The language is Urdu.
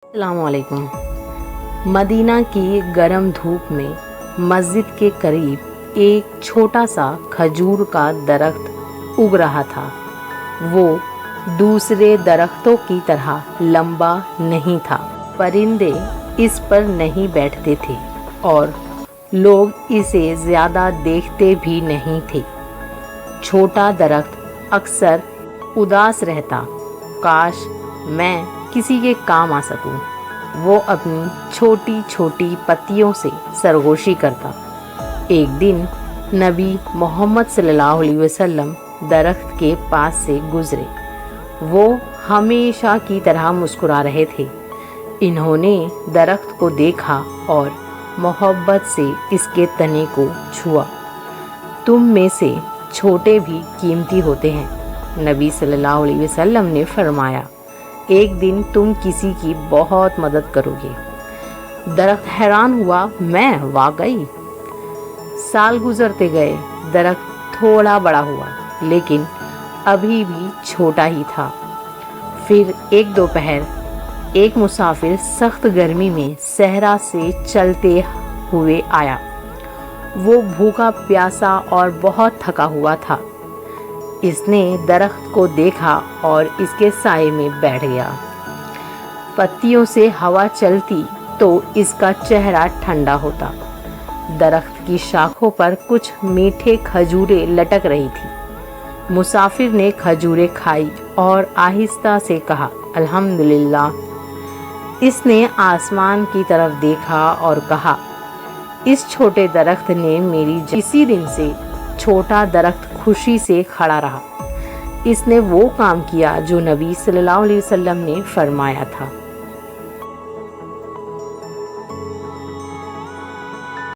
السلام علیکم۔ مدینہ کی گرم دھوپ میں مسجد کے قریب ایک چھوٹا سا کھجور کا درخت اگ رہا تھا۔ وہ دوسرے درختوں کی طرح لمبا نہیں تھا، پرندے اس پر نہیں بیٹھتے تھے اور لوگ اسے زیادہ دیکھتے بھی نہیں تھے۔ چھوٹا درخت اکثر اداس رہتا، کاش میں کسی کے کام آ سکوں۔ وہ اپنی چھوٹی چھوٹی پتیوں سے سرگوشی کرتا۔ ایک دن نبی محمد صلی اللہ علیہ وسلم درخت کے پاس سے گزرے۔ وہ ہمیشہ کی طرح مسکرا رہے تھے۔ انہوں نے درخت کو دیکھا اور محبت سے اس کے تنے کو چھوا۔ تم میں سے چھوٹے بھی قیمتی ہوتے ہیں، نبی صلی اللہ علیہ وسلم نے فرمایا۔ ایک دن تم کسی کی بہت مدد کرو گے۔ درخت حیران ہوا، میں واقعی؟ سال گزرتے گئے، درخت تھوڑا بڑا ہوا لیکن ابھی بھی چھوٹا ہی تھا۔ پھر ایک دوپہر ایک مسافر سخت گرمی میں صحرا سے چلتے ہوئے آیا۔ وہ بھوکا پیاسا اور بہت تھکا ہوا تھا۔ اس نے درخت کو دیکھا اور اس کے سائے میں بیٹھ گیا۔ پتیوں سے ہوا چلتی تو اس کا چہرہ ٹھنڈا ہوتا۔ درخت کی شاخوں پر کچھ میٹھے کھجوریں لٹک رہی تھی۔ مسافر نے کھجوریں کھائی اور آہستہ سے کہا، الحمدللہ۔ اس نے آسمان کی طرف دیکھا اور کہا، اس چھوٹے درخت نے اسی دن سے چھوٹا درخت خوشی سے کھڑا رہا۔ اس نے وہ کام کیا جو نبی صلی اللہ علیہ وسلم نے فرمایا تھا۔